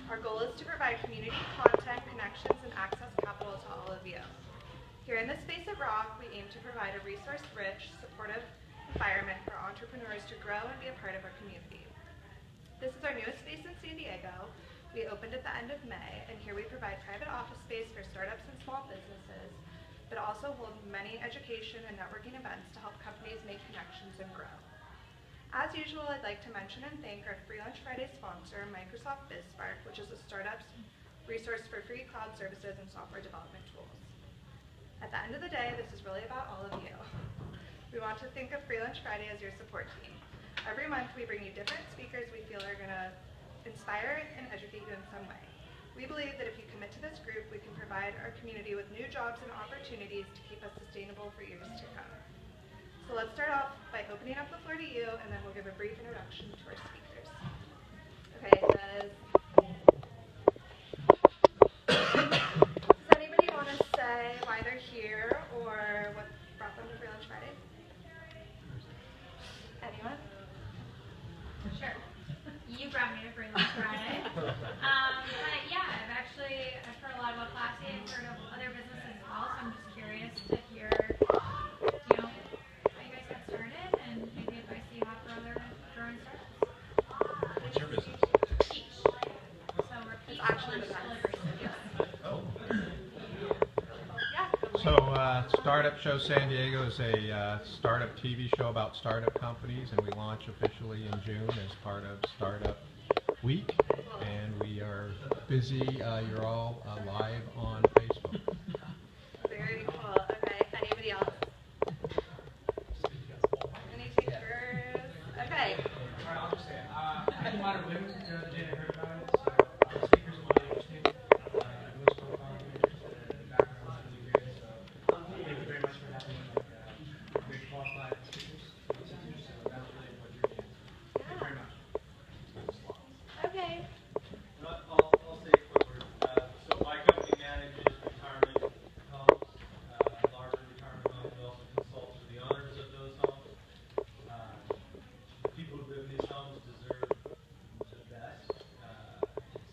Our goal is to provide community content, connections, and access capital to all of you. Here in this space at Rock, we aim to provide a resource-rich, supportive environment for entrepreneurs to grow and be a part of our community. This is our newest space in San Diego. We opened at the end of May, and here we provide private office space for startups and small businesses, but also hold many education and networking events to help companies make connections and grow. As usual, I'd like to mention and thank our Free Lunch Friday sponsor, Microsoft BizSpark, which is a startup's resource for free cloud services and software development tools. At the end of the day, this is really about all of you. We want to think of Free Lunch Friday as your support team. Every month, we bring you different speakers we feel are going to inspire and educate you in some way. We believe that if you commit to this group, we can provide our community with new jobs and opportunities to keep us sustainable for years to come. So let's start off by opening up the floor to you, and then we'll give a brief introduction to our speakers. Okay, does anybody want to say why they're here or what brought them to Free Lunch Friday? Anyone? Sure. You brought me to Free Lunch Friday. But yeah, I've heard a lot about Classy. I've heard of other businesses as well, so I'm just curious to hear, how you guys got started and maybe advice you have for other growing startups. What's your business? Peach. So we're Peach Actually, Lunch the Delivery. Oh. Yeah. So Startup Show San Diego is a startup TV show about startup companies, and we launch officially in June as part of Startup Week, and we are busy. You're all live on Facebook. Very cool. Okay, anybody else? Any takers? Okay. All right, I'll just say it. I came out of Bloom the other day and I heard about it, so the speakers are really interesting. Most profiles are interested, the background is really good, so thank you very much for having great qualified speakers. So that was really what you're doing. Thank you very much. Okay. I'll say a quick word. So my company manages retirement homes, larger retirement homes. We also consult for the owners of those homes. The people who live in these homes deserve the best.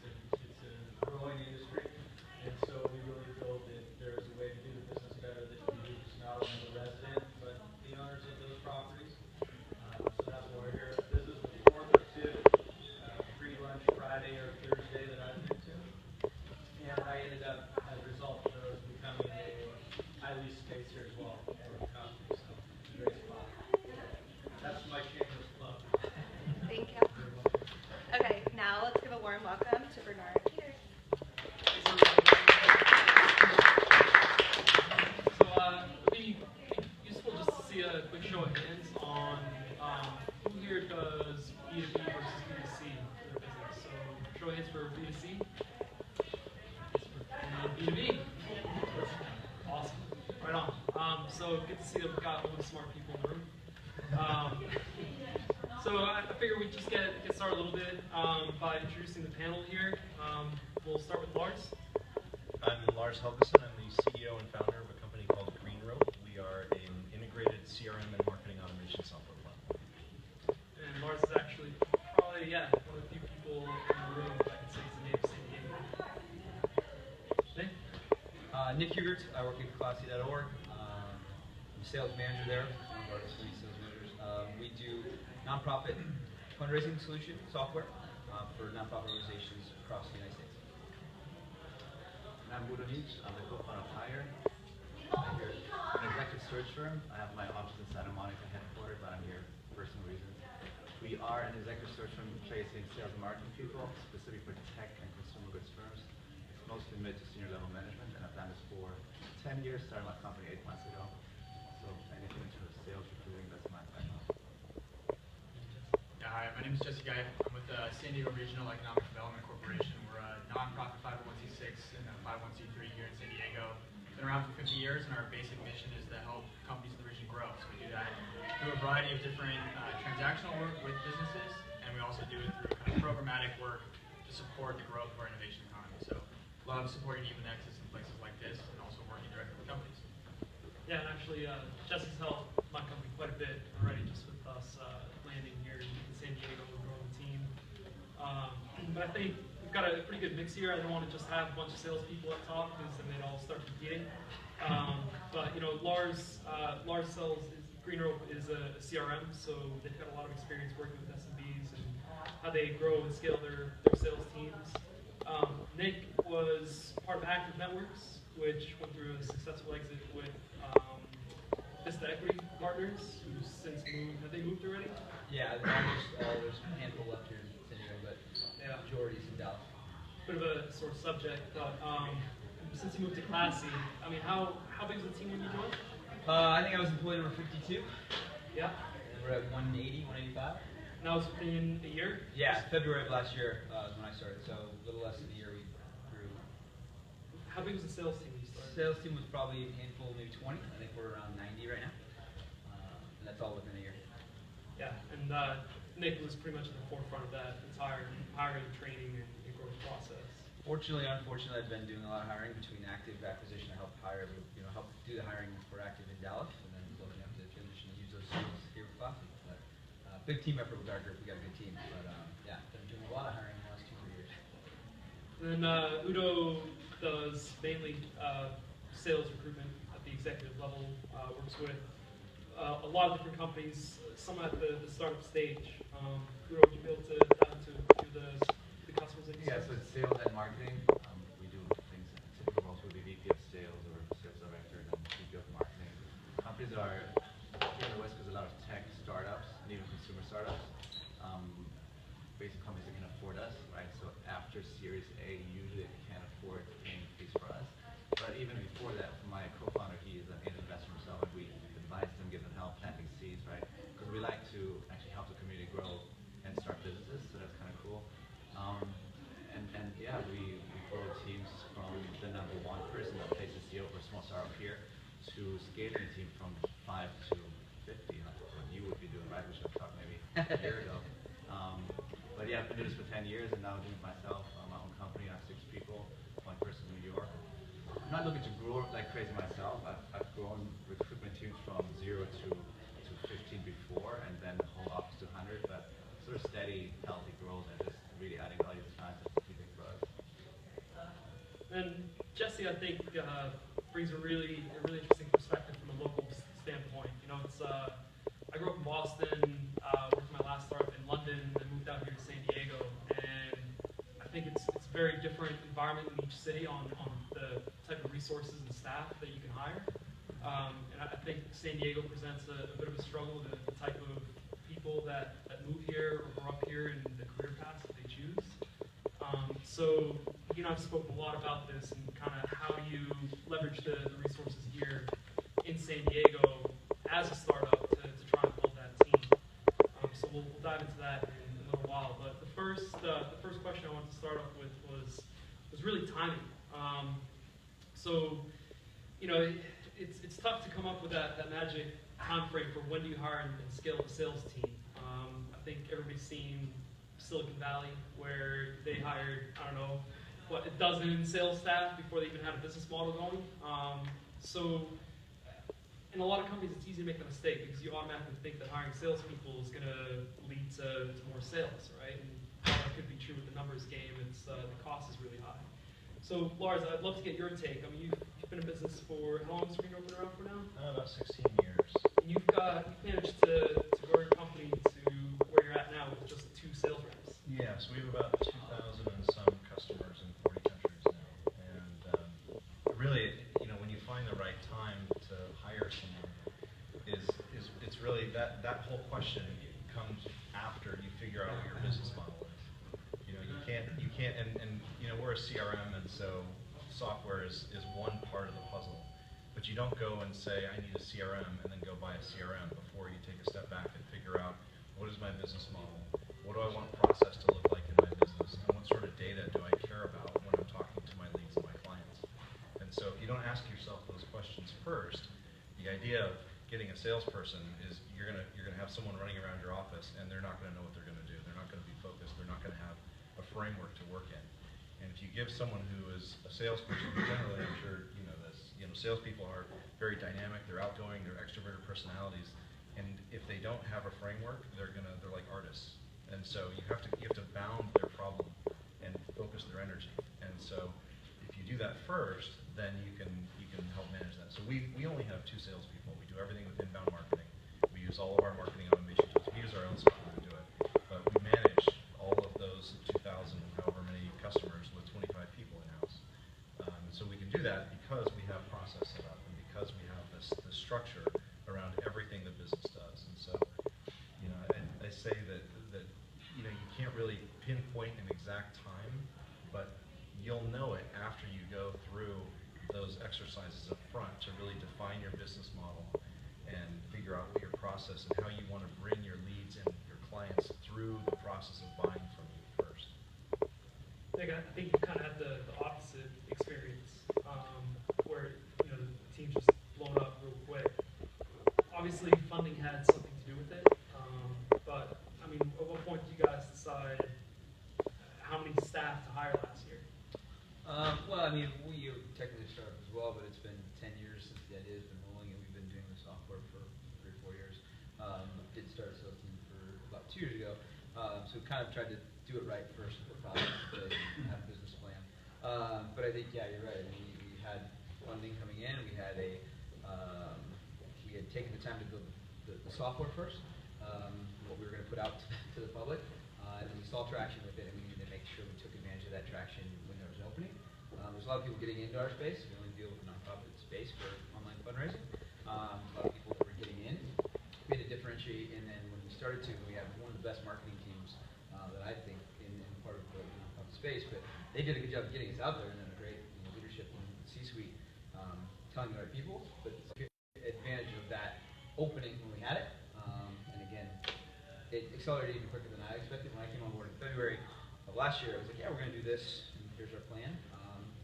It's a growing industry, and so we really feel that there is a way to do the business better that behooves not only the resident but the owners of those properties. So that's why we're here. This is the fourth or fifth Free Lunch Friday or Thursday that I've been to, and I ended up, as a result of those, becoming I lease space here as well for the company, so it's a great spot. That's my shameless plug. Thank you. Okay, now let's give a warm welcome to Bernhard. So it'd be useful just to see a quick show of hands on who here does B2B versus B2C for their business. So show of hands for B2C and B2B. Awesome. Right on. So good to see that we've got all the smart people in the room. So I figure we just get started a little bit by introducing the panel here. We'll start with Lars. I'm Lars Helgeson. I'm the CEO and founder of a company called GreenRope. We are an integrated CRM and marketing automation software platform. And Lars is actually probably, one of the few people in the room that can say his name of San Diego. Nick? Nick Hughart. I work at Classy.org. I'm the sales manager there, one of our three sales managers. We do nonprofit fundraising solution software for nonprofit organizations across the United States. I'm Udo Nietsch. I'm the co-founder of highr. I'm here an executive search firm. I have my office in Santa Monica headquartered, but I'm here for personal reasons. We are an executive search firm placing sales and marketing people, specific for tech and consumer goods firms. It's mostly mid to senior level management, and I've done this for 10 years, started my company 8 months ago. So anything in terms of sales, recruiting, that's my background. Yeah, hi, my name is Jesse Gipe. I'm with the San Diego Regional Economic Development Corporation. We're a nonprofit 501c6 and a 501c3 here in San Diego. Been around for 50 years, and our basic mission is to help companies in the region grow. So we do that through a variety of different transactional work with businesses, and we also do it through kind of programmatic work to support the growth of our innovation economy. So love supporting even Nexus in places like this, and also working directly with companies. Yeah, and actually, Jesse's helped my company quite a bit already, just with us landing here in San Diego, we're growing the team. But I think we got a pretty good mix here. I don't want to just have a bunch of salespeople up top because then they'd all start competing. But you know, Lars sells. GreenRope is a CRM, so they've got a lot of experience working with SMBs and how they grow and scale their sales teams. Nick was part of Active Networks, which went through a successful exit with Ebsta Equity Partners, who's since moved. Have they moved already? Yeah, there's a handful left here in San Diego, but Yeah. majority is in Dallas. Bit of a sore subject, but since you moved to Classy, I mean, how big was the team when you joined? I think I was employee number 52. Yeah. And we're at 180, 185. And that was within a year? Yeah, February of last year is when I started, so a little less than a year we grew. How big was the sales team when you started? Sales team was probably a handful, maybe 20. I think we're around 90 right now. And that's all within a year. Yeah, and Nick was pretty much at the forefront of that entire hiring, training, and growth process. Fortunately, unfortunately, I've been doing a lot of hiring between Active acquisition. I helped hire, help do the hiring for Active in Dallas, and then looking up to transition and use those skills here with Classy. But big team effort with our group. We got a good team, but yeah, been doing a lot of hiring in the last 2-3 years. And then Udo does mainly sales recruitment at the executive level. Works with a lot of different companies, some at the startup stage. Udo, would you be able to dive into the customers that you Yeah, serve? so it's sales and marketing. We do things, typical roles would be VP of sales or sales director and then VP of marketing. Companies that are here in the West Coast, a lot of tech startups and even consumer startups. Basic companies that can afford us, right? So after Series A, usually they can't afford paying fees for us. But even before that, my co-founder, he is an angel investor himself, and we advise them, give them help planting seeds, right? Because we like to actually help the community grow and start businesses, so that's kind of cool. And yeah, we grow teams from the number one person that plays the CEO for a small startup here to scaling the team from 5 to 50, like what you would be doing, right? We should have talked maybe a year ago. But yeah, I've been doing this for 10 years and now doing it myself. My own company, I have 6 people, 1 person in New York. I'm not looking to grow like crazy myself. I've grown recruitment teams from 0 to 15 before, and then the whole office to 100, but sort of steady, healthy growth and just really adding value to clients is key thing for us. And Jesse, I think, brings a really interesting perspective from a local standpoint. You know, it's I grew up in Boston, worked my last startup in London, and moved out here to San Diego. And I think it's a very different environment in each city on the type of resources and staff that you can hire. And I think San Diego presents a bit of a struggle, the type of people that move here or grow up here and the career paths that they choose. So, you know, I've spoken a lot about this and kind of how you leverage the resources here in San Diego as a startup to try and build that team. So we'll dive into that in a little while. But the first question I wanted to start off with was really timing. So, you know, it's tough to come up with that magic time frame for when do you hire and scale the sales team. I think everybody's seen Silicon Valley where they hired, I don't know, a dozen sales staff before they even had a business model going. So in a lot of companies, it's easy to make the mistake because you automatically think that hiring salespeople is going to lead to more sales, right? And while that could be true with the numbers game, it's the cost is really high. So Lars, I'd love to get your take. I mean, you've been in business for, how long has GreenRope been around for now? About 16 years. And you've managed to grow your company to where you're at now with just 2 sales reps. Yeah, so we have about 2,000 and some customers in 40 countries now. And really, you know, when you find the right time to hire someone, it's really that whole question comes after you figure out what your business model is. You know, you can't, and you know, we're a CRM, and so software is one part of the puzzle. But you don't go and say, I need a CRM, and then go buy a CRM before you take a step back and figure out, what is my business model? What do I want process to look like in my business? And what sort of data do I care about when I'm talking to my leads and my clients? And so if you don't ask yourself those questions first, the idea of getting a salesperson is you're gonna have someone running around your office and they're not gonna know what they're gonna do. They're not gonna be focused. They're not gonna have a framework to work in. And if you give someone who is a salesperson, generally, I'm sure you know this, you know, salespeople are very dynamic, they're outgoing, they're extroverted personalities, and if they don't have a framework, they're like artists. And so you have to bound their problem and focus their so if you do that first, then you can help manage that. So we only have 2 salespeople. We do everything with inbound marketing. We use all of our marketing automation tools. We use our own software to do it. But we manage all of those 2,000, however many customers with 25 people in-house. So we can do that because we have process set up and because we have this structure around everything the business does. And so, you know, I say that you know, you can't really pinpoint an exact time, but you'll know it after you go through those exercises up front to really define your business model and figure out what your process and how you want to bring your leads and your clients through the process of buying from you first. I think you kind of had the opposite experience, where you know the team just blown up real quick. Obviously, funding had something to do with it, but I mean, at what point did you guys decide how many staff to hire last year? Well, I mean, we technically started as well, but it's been 10 years since the idea has been rolling, and we've been doing the software for 3 or 4 years. Did start a sales team for about 2 years ago, so we kind of tried to do it right first with the process, but have a business plan. But I think, yeah, you're right. I mean, we had funding coming in, and we had taken the time to build the software first, what we were going to put out to the public, and then we saw traction with it, and we needed to make sure we took advantage of that traction when there was an opening. There's a lot of people getting into our space. We only deal with the nonprofit space for online fundraising. A lot of people that were getting in. We had to differentiate, and then when we started to, we have one of the best marketing teams that I think in part of the nonprofit space, but they did a good job of getting us out there, and then a great leadership in the C-suite telling the right people, but took advantage of that opening when we had it, and again, it accelerated even quicker than I expected. When I came on board in February of last year, I was like, yeah, we're going to do this, and here's our plan.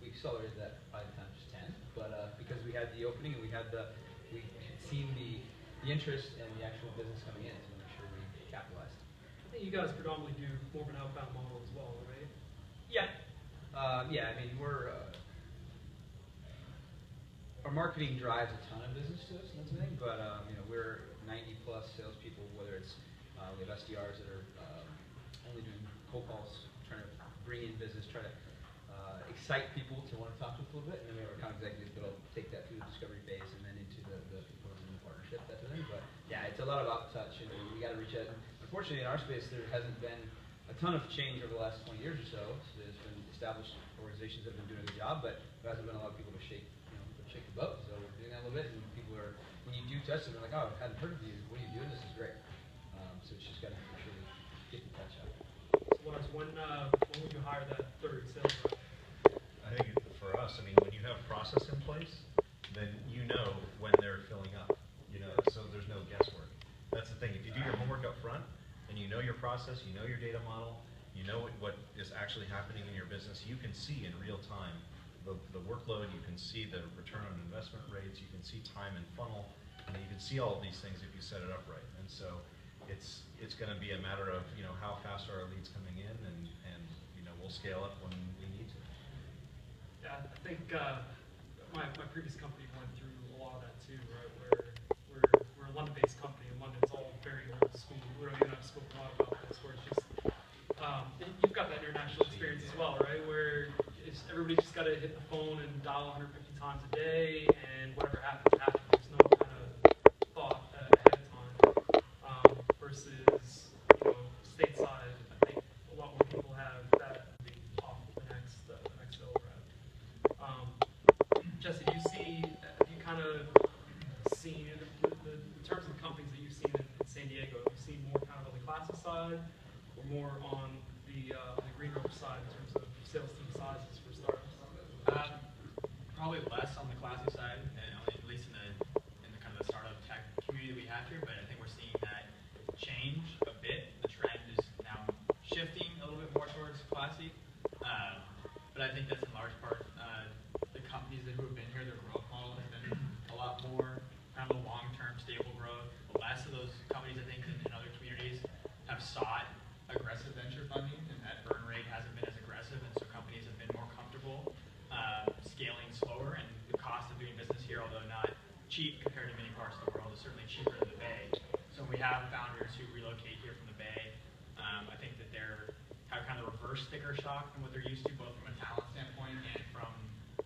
We accelerated that by the time it was 10, but because we had the opening and we had seen the interest and the actual business coming in, to make sure we capitalized. I think you guys predominantly do more of an outbound model as well, right? Yeah. Yeah, I mean, our marketing drives a ton of business to us, that's the thing, but you know, we're 90 plus salespeople, whether it's we have SDRs that are only doing cold calls, trying to bring in business, try to excite people to want to talk to us a little bit, and then we have our account executives that'll take that through the discovery phase and then into the proposal and the partnership, that sort of thing. But yeah, it's a lot of out-touch, and we got to reach out. And unfortunately, in our space, there hasn't been a ton of change over the last 20 years or so. So there's been established organizations that have been doing a good job, but there hasn't been a lot of people to shake the boat. So we're doing that a little bit, and people are, when you do touch them, they're like, oh, I hadn't heard of you. What are you doing? This is great. So it's just got to make sure we get the touch out. So Lars, when would you hire that third sales rep? I think for us, I mean, when you have process in place, then you know when they're filling up, you know, so there's no guesswork. That's the thing. If you do your homework up front and you know your process, you know your data model, you know what is actually happening in your business, you can see in real time the workload, you can see the return on investment rates, you can see time and funnel, and you can see all of these things if you set it up right. And so it's going to be a matter of, you know, how fast are our leads coming in, and you know, we'll scale up when we need to. Yeah, I think my previous company went through a lot of that too, right? We're a London-based company, and London's all very old school. We don't even have spoken a lot about this, where it's just you've got that international experience as well, right? Where everybody's just got to hit the phone and dial 150 times a day, and whatever happens, happens. There's no kind of thought ahead of time. Versus, you know, stateside, I think a lot more people have that off the next sales rep. Jesse, have you kind of seen, in terms of the companies that you've seen in San Diego, have you seen more kind of on the classic side or more on the GreenRope side in terms of sales team sizes for startups? Probably less on the classy side, and at least in the kind of the startup tech community we have here, but I think we're seeing that change a bit. The trend is now shifting a little bit more towards classy, but I think that's in large part the companies who have been here, their growth model has been a lot more kind of a long-term stable growth. Less of those companies, I think, in other communities have sought aggressive venture funding, and that burn rate hasn't been as aggressive, and so companies have been more comfortable scaling slower, and the cost of doing business here, although not cheap compared to many parts of the world, is certainly cheaper than the Bay. So we have founders who relocate here from the Bay. I think that they're have kind of reversed worse sticker shock than what they're used to, both from a talent standpoint and from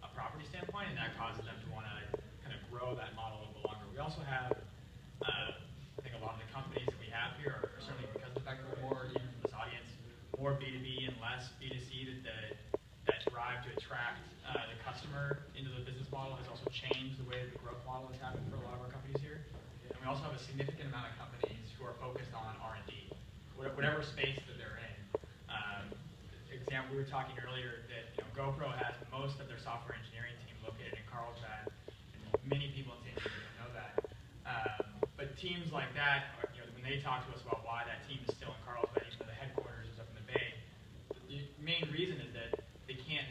a property standpoint, and that causes them to want to kind of grow that model a little longer. We also have, I think a lot of the companies that we have here are certainly, because of the fact that we're more, even from this audience, more B2B and less B2C, that drive to attract the customer into the business model has also changed the way the growth model has happened for a lot of our companies here. And we also have a significant amount of companies who are focused on R&D, whatever space that they're in. Example, we were talking earlier that GoPro has most of their software engineering team located in Carlsbad, and many people in San Diego don't know that. But teams like that, when they talk to us about why that team is still in Carlsbad, even though the headquarters is up in the Bay, the main reason is that they can't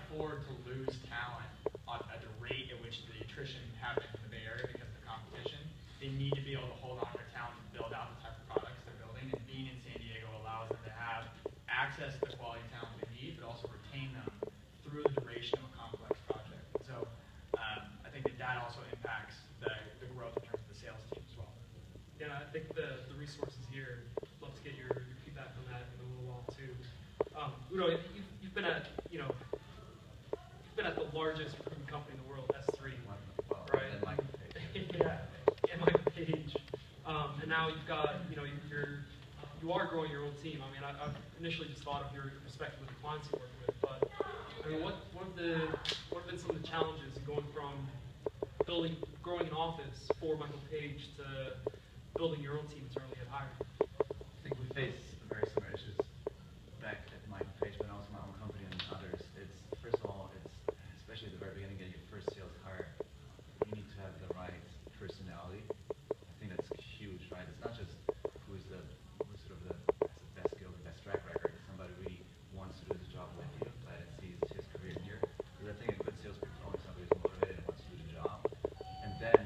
afford to lose talent at the rate at which the attrition happens in the Bay Area because of the competition. They need to be able to hold on to their talent and build out the type of products they're building, and being in San Diego allows them to have access to the quality talent they need, but also retain them through the duration of a complex project. So I think that also impacts the growth in terms of the sales team as well. Yeah, I think the resources here, love to get your feedback on that in a little while too. Udo, you've been at you've been at the largest recruitment company in the world, S3, right? And Michael Page. Yeah, and Michael Page. And now you've got you are growing your own team. I mean, I initially just thought of your perspective with the clients you work with, but I mean, what have been some of the challenges in going from growing an office for Michael Page to building your own team internally at Higher? I think we face very similar issues back at Michael Page, but also my own company and others. It's first of all, it's especially at the very beginning, getting your first sales hire. You need to have the right personality. I think that's huge, right? It's not just who's the best skill, the best track record. It's somebody who really wants to do his job with you, right? And sees his career here. Because I think a good salesperson is always somebody who's motivated and wants to do the job. And then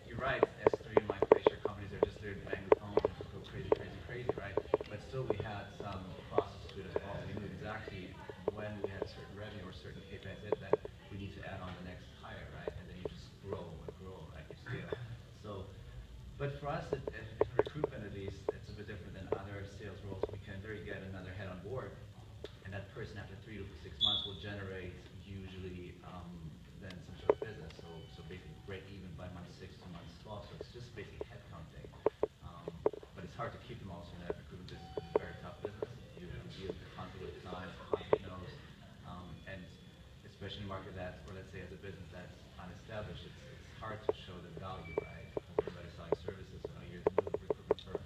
you're right. S3 and Michael Page are companies that are just there to bang the phone and go crazy, right? But still, we had some process to it as well. We knew exactly when we had certain revenue or certain KPIs that we need to add on the next hire, right? And then you just grow, right? You scale. So, but for us, in recruitment at least, it's a bit different than other sales roles. We can literally get another head on board, and that person after 3 to 6 months will generate usually then some sort of business. So basically break even by month 6 to month 12. So it's just basically headcount thing. But it's hard to keep them also in that recruitment business because it's a very tough business. You deal constantly with clients, constantly knows, and especially in a market or let's say as a business that's unestablished, it's hard to show the value, right? Because everybody's selling services, so you're the new recruitment firm.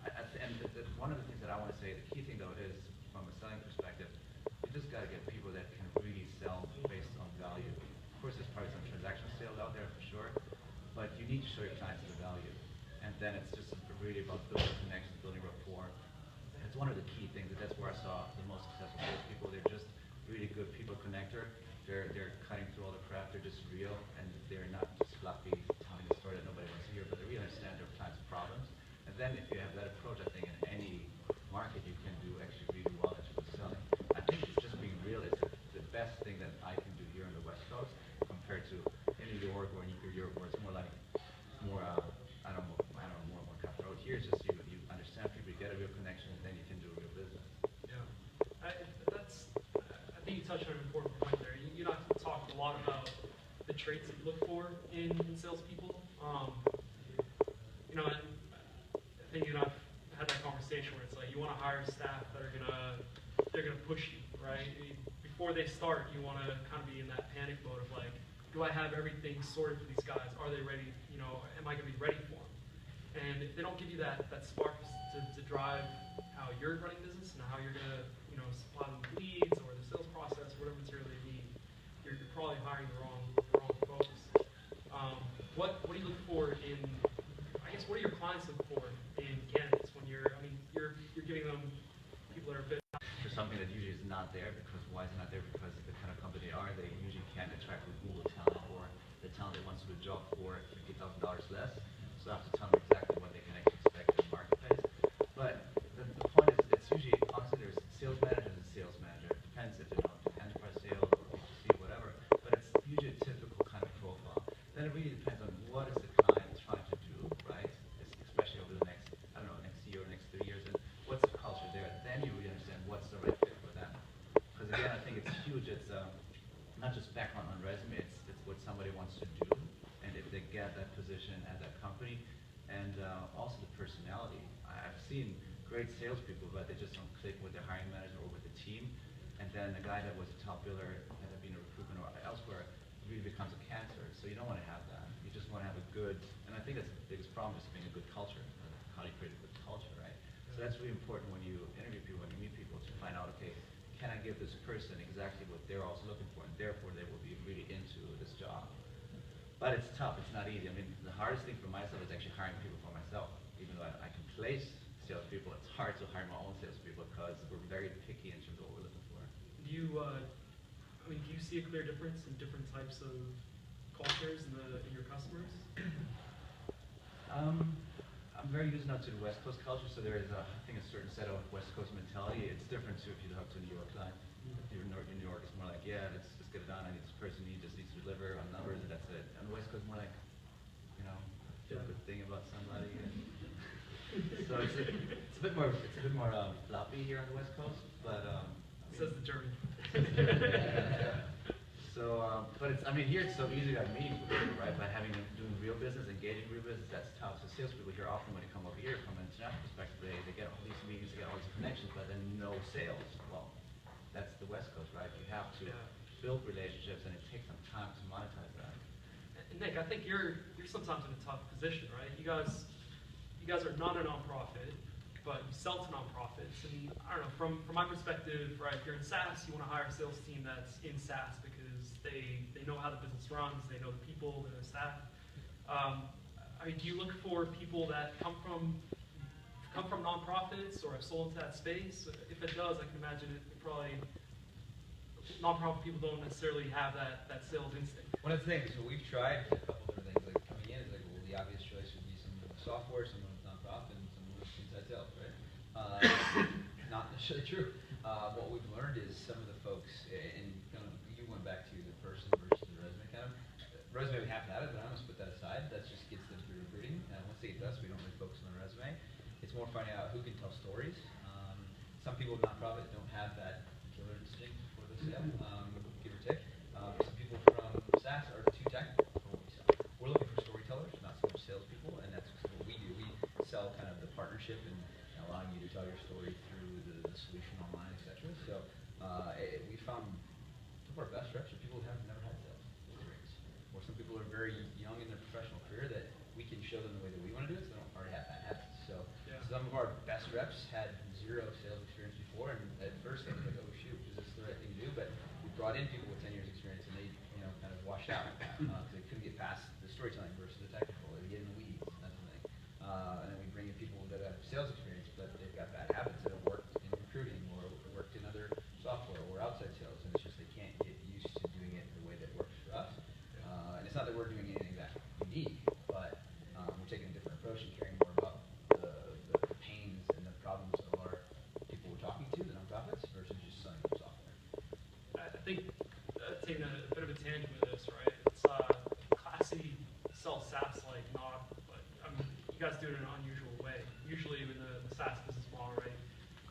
And one of the things that I want to say, the key thing though is, from a selling perspective, you just got to get people that can really sell based on value. Of course, there's probably some transactional sales out there for sure, but you need to show your clients the value. And then it's just really about building connections, building rapport. It's one of the key things. That's where I saw the most successful salespeople. They're just really good people connector. They're cutting through all the crap. They're just real, and they're not just fluffy telling a story that nobody wants to hear, but they really understand their clients' problems. And then if you have that approach, I think in any market you can do actually really well at selling. I think it's just being real is the best thing that I can do here on the West Coast compared to in New York or in Europe, where it's more like more cutthroat. Here it's just you understand people, you get a real connection, and then you can do real business. Yeah, I think you touched on an important point there. You not talked a lot about the traits that you look for in salespeople. And I think I've had that conversation where it's like you want to hire staff that are gonna push you, right? Before they start, you want to kind of be in that panic mode of like, do I have everything sorted for these guys? Are they ready? Am I gonna be ready for them? And if they don't give you that spark to drive how you're running business and how you're gonna supply them leads or the sales process, whatever material they need, you're probably hiring the wrong folks. What do you look for in? I guess what do your clients look for in candidates when you're giving them people that are fit? For something that usually is not there, because why is it not there? Because the kind of company they are, they usually can't attract with Google talent or the talent that wants to do a job for $50,000 less. So I have to tell them exactly what they can actually expect in the marketplace. But the point is, it's usually, honestly, there's sales manager and sales manager. It depends if they're enterprise sales or B2C, whatever. But it's usually a typical kind of profile. Then it really depends on what is the client trying to do, right? Especially over the next year or next 3 years, and what's the culture there. Then you really is not just background on resume, it's what somebody wants to do, and if they get that position at that company, and also the personality. I've seen great salespeople, but they just don't click with their hiring manager or with the team, and then a guy that was a top biller, had been a recruitment or elsewhere, really becomes a cancer. So you don't want to have that. You just want to have a good, and I think that's the biggest problem, is being a good culture. How do you create a good culture, right? So that's really important when you interview people, when you meet people, to find out, okay, can I give this person exactly what they're also looking for, and therefore they will be really into this job. But it's tough, it's not easy. I mean, the hardest thing for myself is actually hiring people for myself. Even though I can place salespeople, it's hard to hire my own salespeople because we're very picky in terms of what we're looking for. Do you, do you see a clear difference in different types of cultures in your customers? I'm very used now to the West Coast culture, so there is, I think, a certain set of West Coast mentality. It's different too if you talk to a New York client. In New York, it's more like, yeah, let's get it done. I need this person, he just needs to deliver on numbers, and that's it. On the West Coast, more like, feel a good thing about somebody. So it's a bit more floppy here on the West Coast, but Says the German. So, but it's, here it's so easy to have meetings with people, right? By doing real business, engaging real business, that's tough. So salespeople here often, when they come over here from an international perspective, they get all these meetings, they get all these connections, but then no sales. Well, that's the West Coast, right? You have to build relationships, and it takes some time to monetize that. And Nick, I think you're sometimes in a tough position, right? You guys are not a nonprofit, but you sell to nonprofits. And I don't know, from my perspective, right, you're in SaaS, you want to hire a sales team that's in SaaS because they know how the business runs, they know the people, they know the staff. Do you look for people that come from nonprofits or have sold into that space? If it does, I can imagine it probably nonprofit people don't necessarily have that sales instinct. One of the things, so we've tried a couple different things, like coming in, it's like, well, the obvious choice would be someone with software, someone with nonprofit, and someone with inside sales, right? Not necessarily true. What we've learned is some of the folks, and you went back to the person versus the resume resume we have to have it, but I almost put that aside. That just gets them through recruiting. Once they get to us, we don't really focus on the resume. It's more finding out who can tell stories. Some people with nonprofit don't have that killer instinct for the sale, give or take. Some people from SaaS are too technical for what we sell. We're looking for storytellers, not so much salespeople, and that's what we do. We sell kind of the partnership and allowing you to tell your story through the solution online, etc. So we found some of our best reps are people who have never had sales experience, or some people are very young in their professional career that we can show them the way that we want to do it, so they don't already have that habit. So some of our best reps had zero sales experience before, and at first they were like, oh shoot, is this the right thing to do? But we brought in people with 10 years experience, and they kind of washed out because they couldn't get past the storytelling versus the technical. They get in the weeds, that's the thing. And then we bring in people that have sales experience, but they've got bad habits that have worked in recruiting or worked in other software or outside sales, and it's just they can't get used to doing it the way that works for us. And it's not that we're doing anything that unique, but we're taking a different approach and caring more about the pains and the problems of our people we're talking to, the nonprofits, versus just selling them software. I think taking a bit of a tangent with this, right? It's classy sell SaaS like not, but you guys do it in an unusual way. Usually in the SaaS business model, right?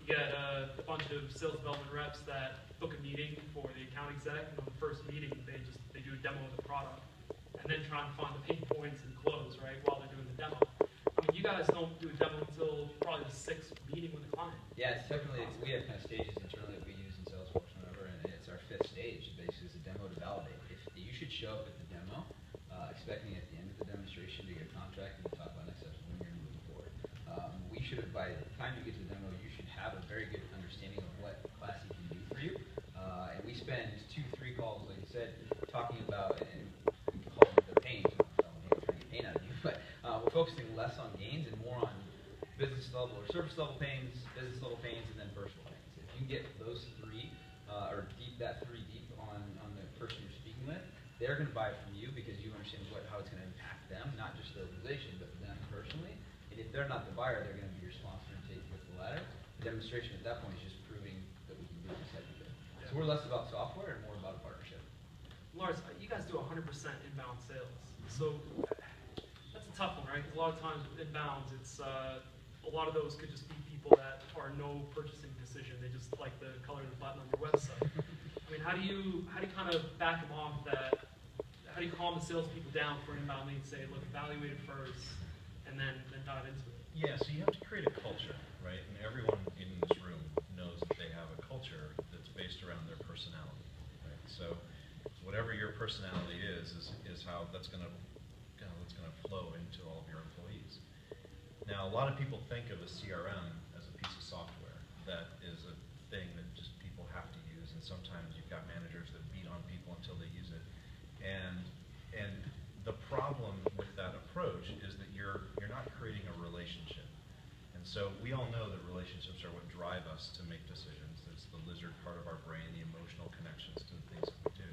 You get a bunch of sales development reps that book a meeting for the account exec, and on the first meeting they do a demo of the product, and then try and find the pain points and close, right, while they're doing the demo. You guys don't do a demo until probably the 6th meeting with the client. Yeah, it's definitely, we have kind of stages internally that we use in Salesforce or whatever, and it's our 5th stage, basically, is a demo to validate. You should show up at the demo, expecting at the end of the demonstration to get a contract and talk about next steps when you're moving forward. We should have, by the time you get to the demo, you should have a very good understanding of what Classy can do for you. And we spend 2-3 calls, like you said, talking about, and we call them the pains. I don't know, trying to get pain out of you, but we're focusing less on gains and more on business level or service level pains, business level pains, and then personal pains. If you can get those 3, or that 3 deep on the person you're speaking with, they're going to buy it from you because you understand how it's going to impact them, not just the organization, but them personally. And if they're not the buyer, they're going to be your sponsor and take you with the ladder. The demonstration at that point is just proving that we can do this type of thing. So we're less about software and more about a partnership. Lars, you guys do 100% inbound sales. So that's a tough one, right? Because a lot of times with inbounds, it's a lot of those could just be people that are no purchasing decision. They just like the color of the button on your website. how do you kind of back them off that? How do you calm the salespeople down for an inbound lead and say, look, evaluate it first, and then dive into it? Yeah, so you have to create a culture, right? And everyone in this room knows that they have a culture that's based around their personality, right? So whatever your personality is how that's going to flow into all of your employees. Now, a lot of people think of a CRM as a piece of software that is a thing that just people have to use, and sometimes you've got managers that beat on people until they use it. And the problem with that approach is that you're not creating a relationship. And so we all know that relationships are what drive us to make decisions. It's the lizard part of our brain, the emotional connections to the things that we do.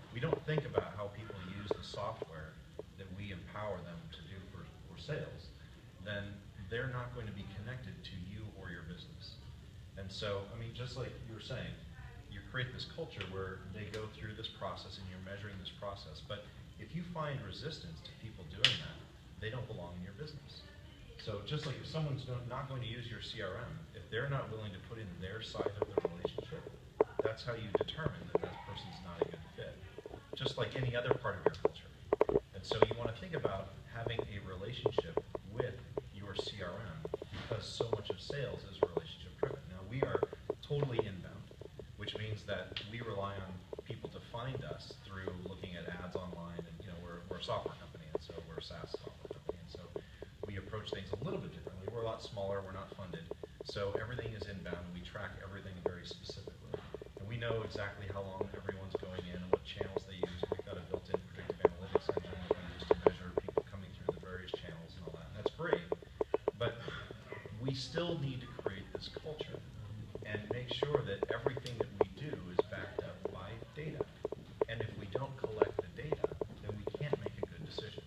We don't think about how people use the software that we empower them to do for sales. Then they're not going to be connected to you or your business. And so, I mean, just like you were saying, you create this culture where they go through this process and you're measuring this process. But if you find resistance to people doing that, they don't belong in your business. So just like if someone's not going to use your CRM, if they're not willing to put in their side of the relationship, that's how you determine that that person's not a good fit. Just like any other part of your culture. And so you want to think about having a relationship with your CRM, because so much of sales is relationship driven. Now we are totally inbound, which means that we rely on people to find us through looking at ads online, and we're a software company, and so we're a SaaS software company, and so we approach things a little bit differently. We're a lot smaller, we're not funded, so everything is inbound, and we track everything very specifically. And we know exactly how long everyone's going in and what channels they use. We've got a built-in predictive analytics engine that we use to measure people coming through the various channels and all that. And that's great, but we still need to create this culture and make sure that everything that we do is backed up by data. And if we don't collect the data, then we can't make a good decision.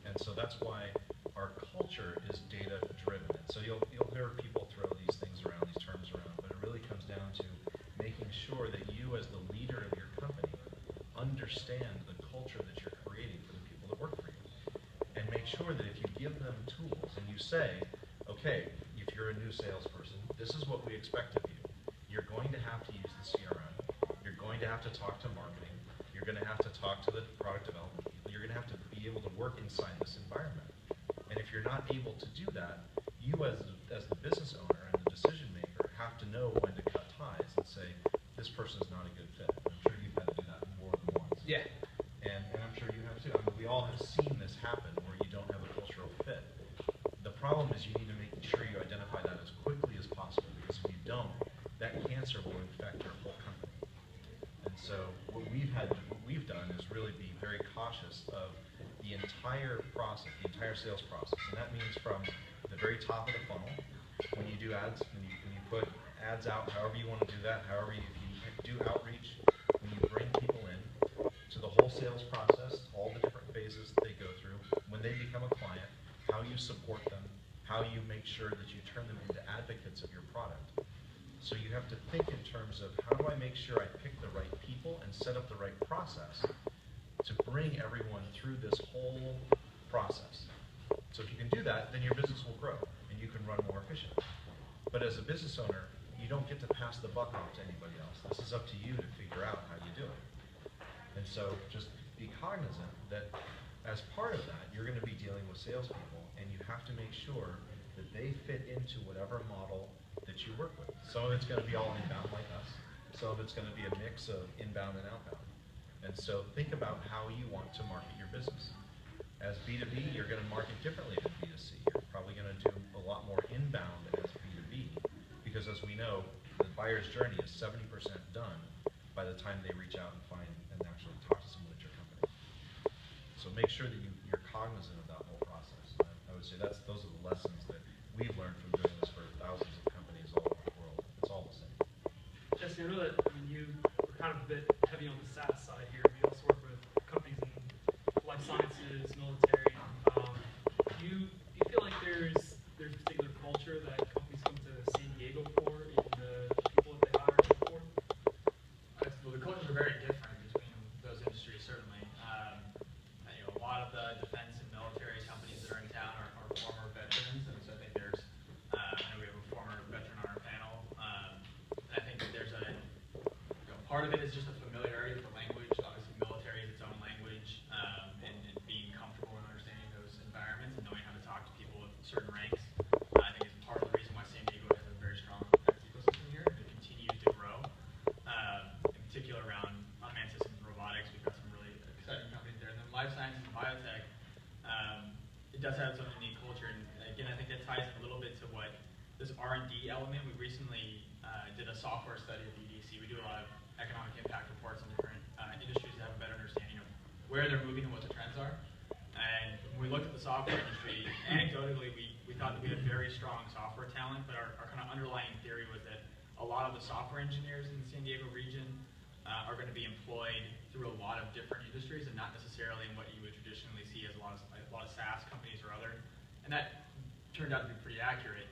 And so that's why our culture is data driven. And so you'll hear people throw these things around, these terms around, but it really comes down to making sure that you as the leader of your company understand the culture that you're creating for the people that work for you. And make sure that if you give them tools and you say, okay, if you're a new salesperson, this is what we expect of you. You're going to have to use the CRM. You're going to have to talk to marketing. You're going to have to talk to the product development people. You're going to have to be able to work inside this environment. And if you're not able to do that, you as the business owner and the decision maker have to know when to cut ties and say, this person's not a good fit. And I'm sure you've had to do that more than once. Yeah. And I'm sure you have too. I mean, we all have seen this happen where you don't have a cultural fit. The problem is you need to make sure you identify that as quickly as possible, because if you don't, that cancer will infect your whole company. And so what we've done is really be very cautious of the entire process, the entire sales process. And that means from the very top of the funnel, when you do ads, when you put ads out, however you want to do that, if you do outreach, when you bring people in, to the whole sales process, all the different phases that they go through, when they become a client, how you support them, how you make sure that you turn them into advocates of your product. So you have to think in terms of, how do I make sure I pick the right people and set up the right process to bring everyone through this whole process. So if you can do that, then your business will grow and you can run more efficiently. But as a business owner, you don't get to pass the buck off to anybody else. This is up to you to figure out how you do it. And so just be cognizant that as part of that, you're going to be dealing with salespeople, and you have to make sure that they fit into whatever model that you work with. Some of it's going to be all inbound like us. Some of it's going to be a mix of inbound and outbound. And so think about how you want to market your business. As B2B, you're going to market differently than B2C. You're probably going to do a lot more inbound as B2B, because as we know, the buyer's journey is 70% done by the time they reach out and find and actually talk to someone at your company. So make sure that you're cognizant of that whole process. I would say those are the lessons that we've learned from doing this for thousands of companies all over the world. It's all the same. Jesse, I know that you were kind of a bit heavy on the SaaS side here. We also work with companies in life sciences, military. Do you feel like there's a particular culture that companies come to San Diego for in the people that they hire for? Well, the cultures are very different between those industries, certainly. A lot of the defense and military companies that are in town are former veterans, and so I think there's, I know we have a former veteran on our panel. I think that there's a part of it is just a familiarity with the language. Obviously, military is its own language, and being comfortable in understanding those environments and knowing how to talk to people with certain ranks. I think is part of the reason why San Diego has a very strong ecosystem here and it continues to grow. In particular around unmanned systems and robotics, we've got some really exciting companies there. And then life sciences and biotech, it does have its own unique culture. And again, I think that ties in a little bit to what this R&D element. We recently did a software study at the EDC. We do a lot of economic impact reports on different industries to have a better understanding of where they're moving and what the trends are. And when we looked at the software industry, anecdotally, we thought that we had very strong software talent, but our kind of underlying theory was that a lot of the software engineers in the San Diego region are going to be employed through a lot of different industries and not necessarily in what you would traditionally see as a lot of SaaS companies or other. And that turned out to be pretty accurate.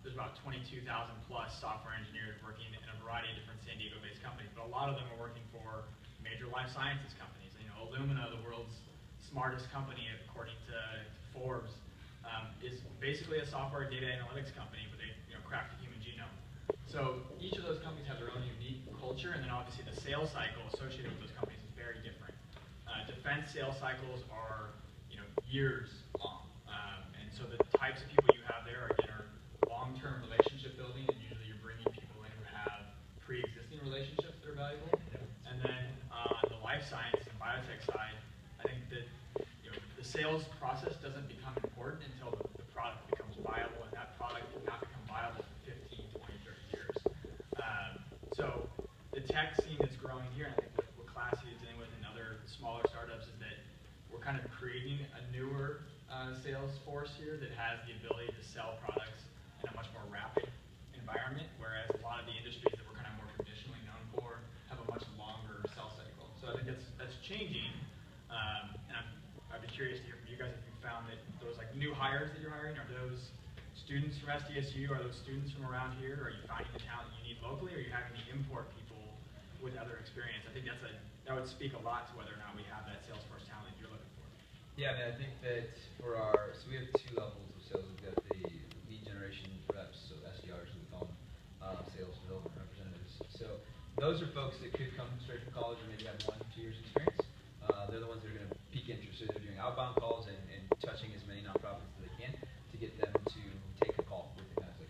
There's about 22,000 plus software engineers working in a variety of different San Diego-based companies, but a lot of them are working for major life sciences companies. You know, Illumina, the world's smartest company according to Forbes, is basically a software data analytics company, but they cracked the human genome. So each of those companies have their own unique culture, and then obviously the sales cycle associated with those companies is very different. Defense sales cycles are years long, and so the types of people you have there are long-term relationship building, and usually you're bringing people in who have pre-existing relationships that are valuable. And then on the life science and biotech side, I think that the sales process doesn't become important until the product becomes viable, and that product will not become viable for 15, 20, 30 years. So the tech scene that's growing here, and I think what Classy is dealing with and other smaller startups, is that we're kind of creating a newer sales force here that has the ability to sell products in a much more rapid environment, whereas a lot of the industries that we're kind of more traditionally known for have a much longer sales cycle. So I think that's changing, and I'd be curious to hear from you guys if you found that those new hires that you're hiring, are those students from SDSU, are those students from around here, are you finding the talent you need locally, or are you having to import people with other experience? I think that would speak a lot to whether or not we have that Salesforce talent you're looking for. Yeah, I mean, I think that so we have two levels of sales. We've got the lead generation reps, so SDRs, we call them, sales development representatives. So those are folks that could come straight from college or maybe have 1 to 2 years experience. They're the ones that are going to pique interest. So they're doing outbound calls and touching as many nonprofits as they can to get them to take a call with the kind of thing.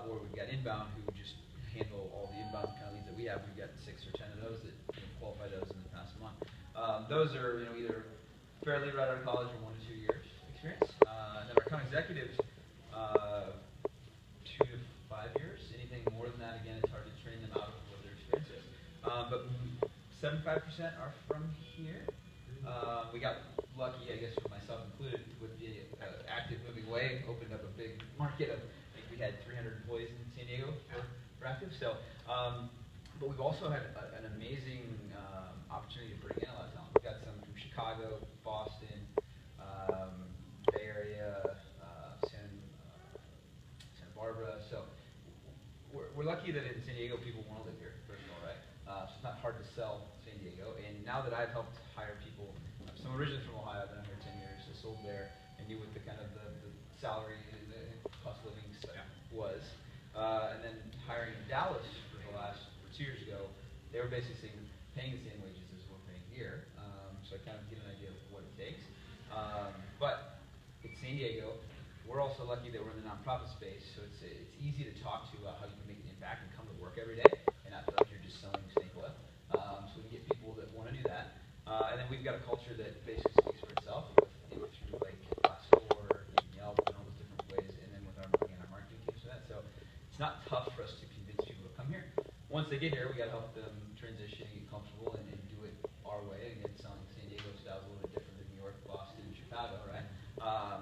Or we've got inbound who just handle all the inbound kind of leads that we have. We've got 6 or 10 of those that qualify those in the past month. Those are either fairly right out of college or 1 to 2 years experience. And then our account executives, 2 to 5 years. Anything more than that, again, it's hard to train them out of what their experience is. But 75% are from here. We got lucky, I guess, with myself included, with the active moving away, opened up a big market of, I think we had 300 employees in San Diego for active. So, but we've also had an amazing opportunity to bring in a lot of talent. We've got some from Chicago, Boston, Bay Area, Santa Barbara. So we're lucky that in San Diego people want to live here, first of all, right? So it's not hard to sell San Diego. And now that I've helped hire people, some originally from Ohio, I've been here 10 years, I sold there, and knew what the kind of the salary and the cost of living stuff was. And then hiring in Dallas for 2 years ago, they were basically paying the same wages as we're paying here. So I kind of get an idea of what it takes. But it's San Diego. We're also lucky that we're in the nonprofit space, so it's easy to talk to about how you can make an impact and come to work every day and not feel like you're just selling snake oil. So we can get people that want to do that. And then we've got a culture that basically speaks for itself through like Glassdoor, Yelp, and all those different ways, and then with our marketing teams for that. So it's not tough for us to convince people to come here. Once they get here, we got to help them transition and get comfortable and do it our way. Again, selling San Diego style is a little bit different than New York, Boston, Chicago, right?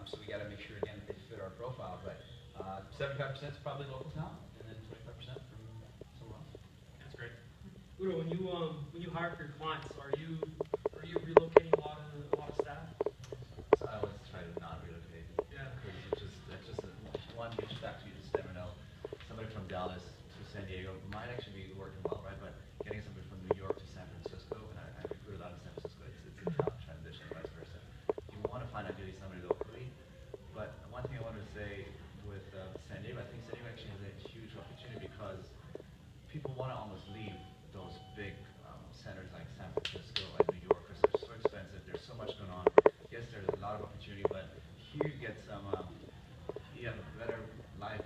So we got to make sure again that they fit our profile. But 75% is probably local talent, and then 25% from somewhere else. That's great. Udo, when you hire for your clients, are you relocating a lot of staff? So I always try to not relocate. Yeah. Because that's just one huge factor you just never know. Somebody from Dallas to San Diego might actually be working well, right? But getting somebody from New York to San Francisco, and I recruit a lot in San Francisco, it's a tough transition, vice versa. You want to find ideally somebody locally. But one thing I wanted to say with San Diego, I think San Diego actually has a huge opportunity because people want to almost leave those big centers like San Francisco and New York are so expensive. There's so much going on. Yes, there's a lot of opportunity, but here you get some, you have a better life,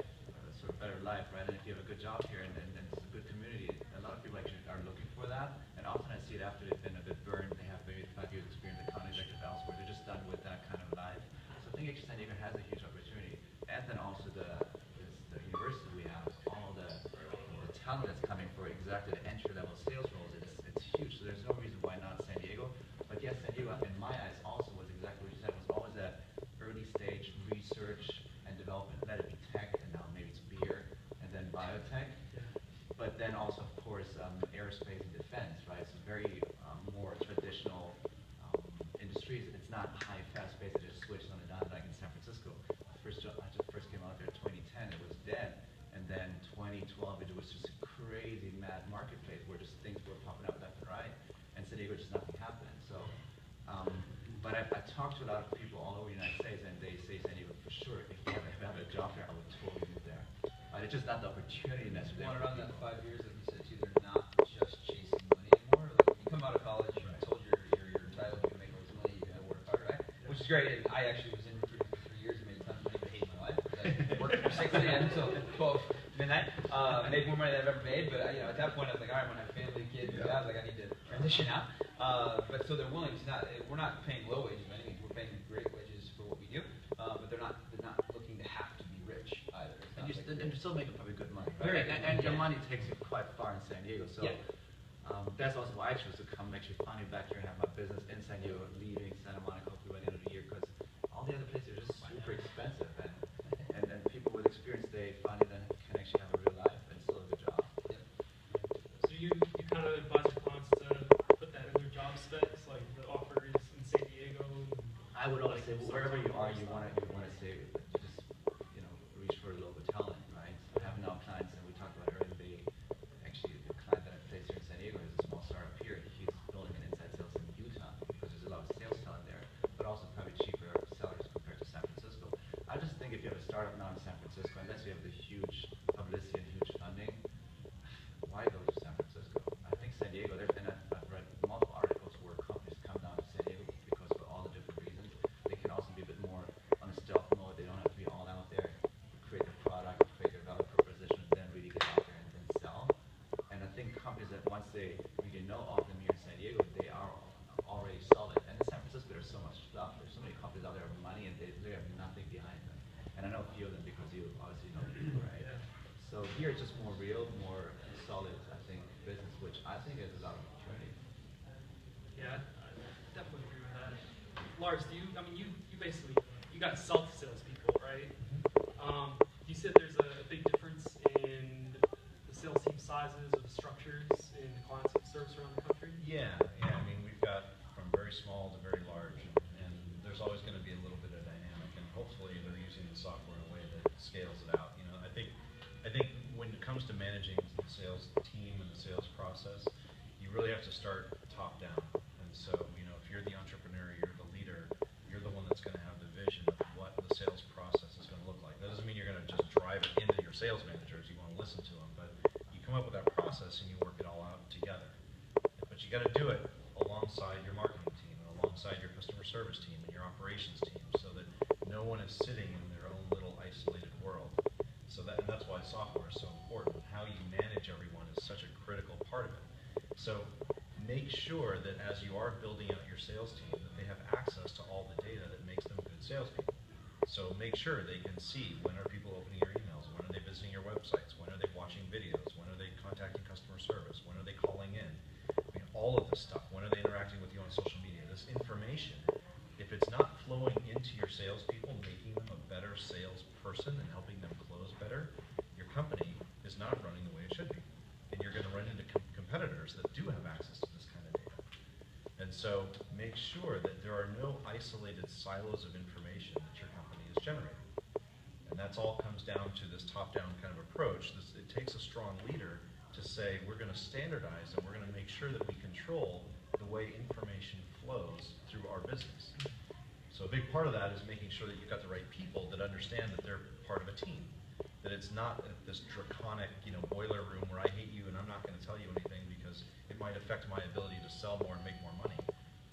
sort of better life, right? And if you have a good job here and it's a good community, a lot of people actually are looking for that. And often I see it after they've been a bit burned, they have maybe 5 years experience at county executive elsewhere, they're just done with that kind of life. So I think actually San Diego has a huge opportunity. And then also the university we have, all the talent that's coming for exactly the entry-level sales roles, it's huge. So there's no reason why not San Diego. But yes, San Diego, in my eyes, also was exactly what you said, was always that early stage research and development. Let it be tech, and now maybe it's beer, and then biotech. But then also, of course, aerospace and defense, right? So very more traditional industries. It's not high, fast-paced. It just switched on a dime like in San Francisco. I just first came out there in 2010. It was dead. And then 2012, it was just a crazy mad marketplace where just things were popping up left and right. And San Diego, just nothing happened. So, but I talked to a lot of people all over the United States, and they say San Diego for sure. If you have a job there, I would totally move there. It's just not the opportunity necessarily. Want around that 5 years, like you said too, they're not just chasing money anymore. Like when you come out of college, you're told your title, you can make all this money, you gotta work hard, right? Which is great. And I actually was in recruiting for 3 years and made a ton of money, but hated my life. I worked from 6 a.m. till 12 midnight. Made more money than I've ever made, but at that point I was like, all right, I'm gonna have family, kids, jobs, like I need to transition out. But so they're willing to not. We're not paying low wages by any means. We're paying great wages for what we do, but they're not looking to have to be rich either. And you're still making probably good money, right? And your money takes you quite far in San Diego. So that's also why I chose to come actually finally back here and have my business in San Diego, leaving Santa Monica hopefully by the end of the year, because all the other places are just super expensive, and people with experience, they finally then can actually have a real life and still have a job. So you kind of advise your clients to put that in their job specs, like the offer is in San Diego. I would always say, wherever you are, you want to say, just reach for local talent, right? So I have now clients, and we talked about earlier. Actually, the client that I placed here in San Diego is a small startup here. He's building an inside sales in Utah because there's a lot of sales talent there, but also probably cheaper sellers compared to San Francisco. I just think if you have a startup now in San Francisco, unless you have the huge publicity and huge funding, why go to San Francisco? I think San Diego, and I've read multiple articles where companies come down to San Diego because of all the different reasons. They can also be a bit more on a stealth mode. They don't have to be all out there, create the product, create their value proposition, and then really get out there and then sell. And I think companies that once they really know of them here in San Diego, they are already solid. And in San Francisco, there's so much stuff. There's so many companies out there with money, and they have nothing behind them. And I know a few of them because you obviously know people, right? Yeah. So here it's just more real, more solid, I think, business, which I think is a lot of opportunity. Yeah, I definitely agree with that. Lars, you basically, you got to sell to salespeople, right? You said there's a big difference in the sales team sizes or the structures in the clients you service around the country? Yeah. I mean, we've got from very small to very large, and there's always going to be a little bit of dynamic, and hopefully they're using the software in a way that scales it out. I think when it comes to managing the sales team and the sales process, you really have to start top down. And so, if you're the entrepreneur, you're the leader, you're the one that's going to have the vision of what the sales process is going to look like. That doesn't mean you're going to just drive it into your sales managers. You want to listen to them, but you come up with that process and you work it all out together. But you got to do it alongside your marketing team, and alongside your customer service team and your operations team, so that no one is sitting in their own little isolated world. And that's why software is so important. How you manage everyone is such a critical part of it. So make sure that as you are building out your sales team, that they have access to all the data that makes them good salespeople. So make sure they can see when are people opening your emails, when are they visiting your websites, when are they watching videos, when are they contacting customer service, when are they calling in. All of this stuff. When are they interacting with you on social media? This information, if it's not flowing into your salespeople, making them a better salesperson and helping them close better, your company is not running the way it should be. And you're going to run into competitors that do have access to this kind of data. And so make sure that there are no isolated silos of information that your company is generating. And that's all comes down to this top-down kind of approach. It takes a strong leader to say, we're going to standardize and we're going to make sure that we control the way information flows through our business. So a big part of that is making sure that you've got the right people that understand that they're part of a team. That it's not this draconic, boiler room where I hate you and I'm not going to tell you anything because affect my ability to sell more and make more money.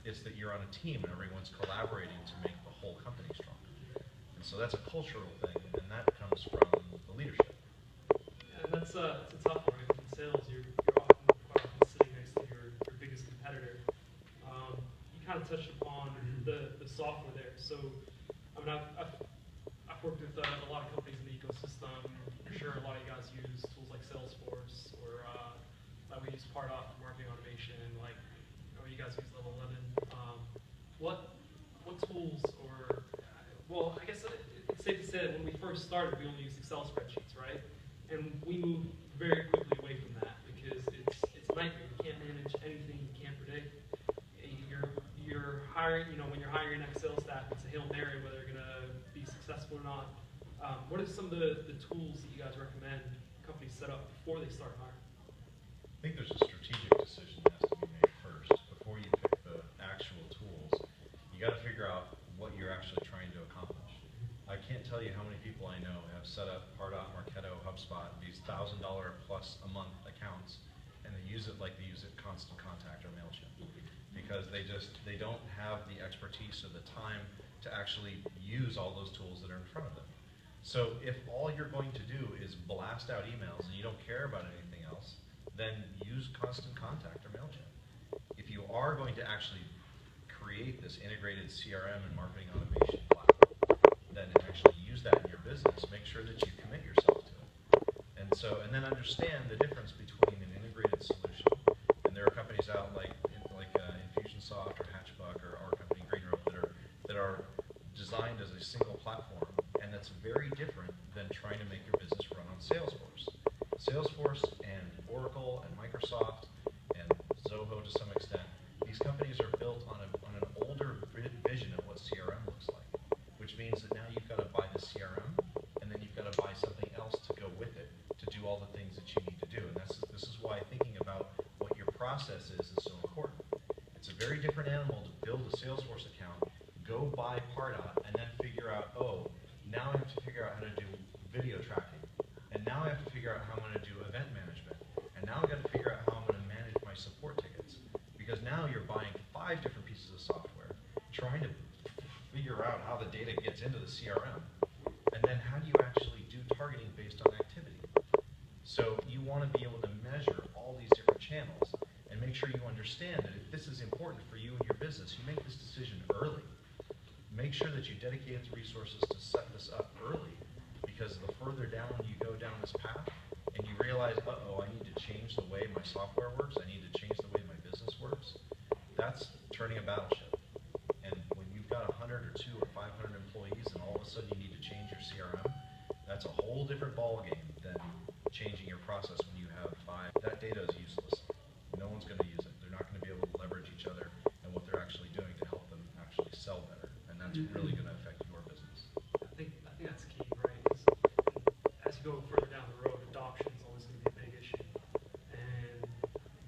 It's that you're on a team and everyone's collaborating to make the whole company stronger. And so that's a cultural thing, and that comes from the leadership. And that's a tough one. In sales, you're often quite often sitting next to your biggest competitor. You kind of touched upon the software there. So, I mean, I've worked with a lot of companies in the ecosystem. I'm sure a lot of you guys use tools like Salesforce, or like we use Pardot for marketing automation. Like, or you guys use Level 11. What tools, or well, I guess it's safe to say that when we first started, we only used Excel spreadsheets, right? And we moved very quickly away from that because it's a nightmare. You can't manage anything you can't predict. You're hiring, when you're hiring an Excel staff, it's a Hail Mary whether they're going to be successful or not. What are some of the tools that you guys recommend companies set up before they start hiring? I think there's a strategic decision that has to be made first. Before you pick the actual tools, you got to figure out what you're actually trying to accomplish. I can't tell you how many people I know have set up Pardot, Marketo, HubSpot, these $1,000 plus a month accounts, and they use it like they use it Constant Contact or MailChimp, because they don't have the expertise or the time to actually use all those tools that are in front of them. So if all you're going to do is blast out emails and you don't care about anything else, then use Constant Contact or MailChimp. If you are going to actually create this integrated CRM and marketing automation platform, then actually use that in your business. Make sure that you commit yourself to it. And then understand the difference between an integrated solution, and there are companies out like Infusionsoft or Hatchbuck or our company GreenRope that are designed as a single platform, and that's very different than trying to make your business run on Salesforce. Salesforce and Oracle and Microsoft and Zoho to some extent, these companies are built on an older vision of what CRM looks like, which means that now you've got to buy the CRM, and then you've got to buy something else to go with it to do all the things that you need to do. And this is why thinking about what your process is so important. It's a very different animal to build a Salesforce account, go buy Pardot, and then figure out, oh, now I have to figure out how to do video tracking, and now I have to figure out how I'm going to do event management, and now I've got to figure out how I'm going to manage my support tickets, because now you're buying 5 different pieces of software, trying to figure out how the data gets into the CRM, and then how do you actually do targeting based on activity. So you want to be able to measure all these different channels and make sure you understand that if this is important for you and your business, you make this decision early. Make sure that you dedicate the resources to set this up early, because the further down you go down this path and you realize, uh-oh, I need to change the way my software works, I need to change the way my business works, that's turning a battleship. And when you've got 100 or 200 or 500 employees and all of a sudden you need to change your CRM, that's a whole different ballgame than changing your process when you have 5. That data is useless. No one's going to use it. They're not going to be able to leverage each other and what they're actually doing to help them actually sell better. And that's really going to affect your business. I think that's key, right? 'Cause as you go further down the road, adoption is always going to be a big issue. And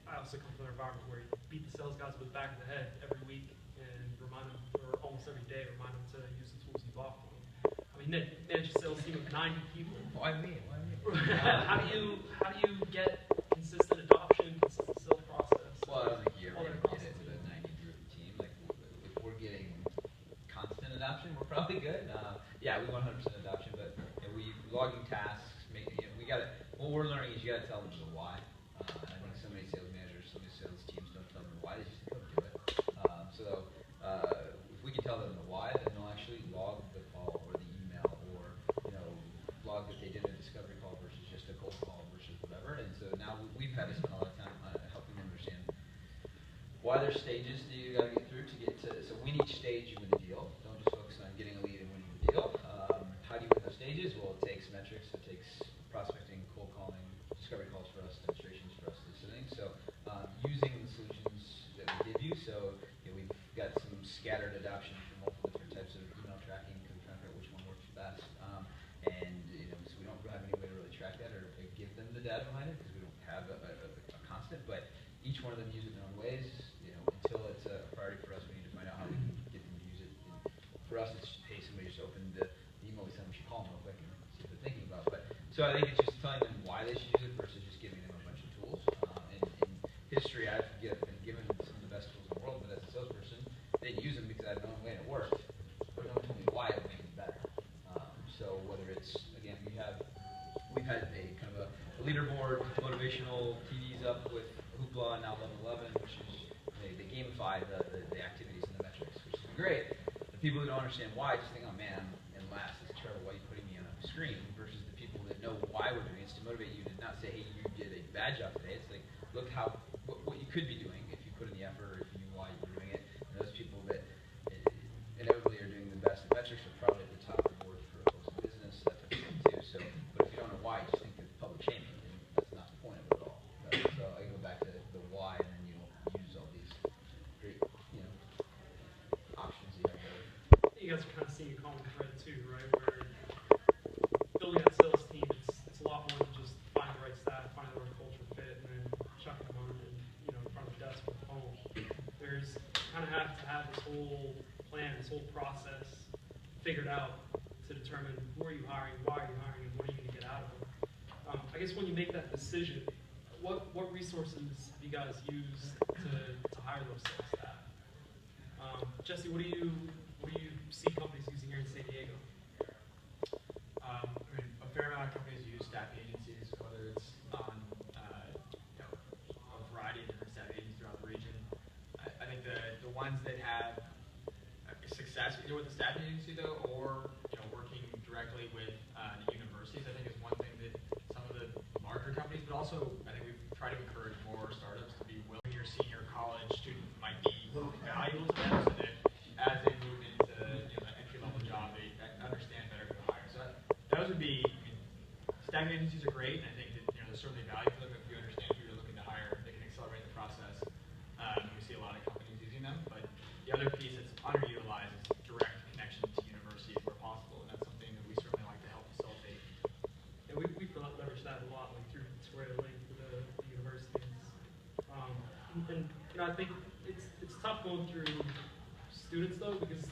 I also come from an environment where you beat the sales guys with the back of the head every week and remind them, or almost every day, remind them to use the tools you bought from them. I mean, manage a sales team of 90 people. Why me? How do you get consistent adoption, consistent sales process? Well, I don't think you ever get into the 90-group team. Like, if we're getting constant adoption, we're probably good. Yeah, we want 100% adoption, but we logging tasks. We got to. What we're learning is you got to tell them the why. I think so many sales managers, so many sales teams don't tell them the why. They just go do it. So if we can tell them the why, then they'll actually log the call or the email, or log that they did a discovery call versus just a cold call versus whatever. And so now we've had to spend a lot of time helping them understand why there's stages that you got to get through to get to. So win each stage, you win the deal. Don't just focus on getting a lead and winning the deal. How do you win those stages? Well, it takes metrics. It takes prospecting, cold calling, discovery calls for us, demonstrations for us, listening. So using the solutions that we give you. So we've got some scattered adoption for multiple different types of email tracking because we're trying to figure out which one works best. And so we don't have any way to really track that or give them the data behind it because we don't have a constant. But each one of them use it in their own ways. Until it's a priority for us, we need to find out how we can get them to use it. And for us, it's hey, somebody just opened the email we sent them. We should call them real quick and see what they're thinking about. But so I think it's just telling them why they should use it versus just giving them a bunch of tools. And history, I've been given some of the best tools in the world, but as a salesperson, I didn't use them because I had known when it worked, but no one told me why it would make it better. So whether it's, again, we've had a kind of a leaderboard, motivational TVs up with Hoopla, now Level 11, which is they gamify the activities and the metrics, which is great. The people who don't understand why just think, oh man, and Lars, it's terrible, why are you putting me on a screen? Versus the people that know why we're doing it. It's to motivate you to not say, hey, you did a bad job today. It's like, look what you could be doing if you put in the effort, or if you knew why you were doing it. And those people that inevitably are doing the best, the metrics are probably at the top of the board for folks in business, that type of thing too. So, but if you don't know why, you just think it's public shaming, and that's not the point of it at all. Right? So I go back to the why, and then you use all these great, options you have there. You guys are kind of seeing a common thread too, right? Where building that sales team, it's a lot more than just find the right staff, find the right culture fit, and then chucking them on and in front of the desk with the phone. There's kind of have to have this whole plan, this whole process figured out to determine who are you hiring, why are you hiring, and what are you going to get out of them. I guess when you make that decision, what resources do you guys use to hire those sales staff? Jesse, what do you see companies using here in San Diego? I mean, a fair amount of companies use staffing agencies, whether it's on a variety of different staffing agencies throughout the region. I think the ones that have success either with the staffing agency though, or working directly with the universities, I think is one thing that some of the larger companies, but also I think we've tried to encourage more startups to be willing. Your senior college student might be valuable to them, so that as they move into the entry-level job, they understand better who to hire. So those would be, staffing agencies are great, and I think that there's certainly value to them if you understand who you're looking to hire. They can accelerate the process. We see a lot of companies using them, but the other piece that's underutilized is direct connection to universities where possible, and that's something that we certainly like to help facilitate. And we've leveraged that a lot, like through Square Link with the universities. And I think it's tough going through students though, because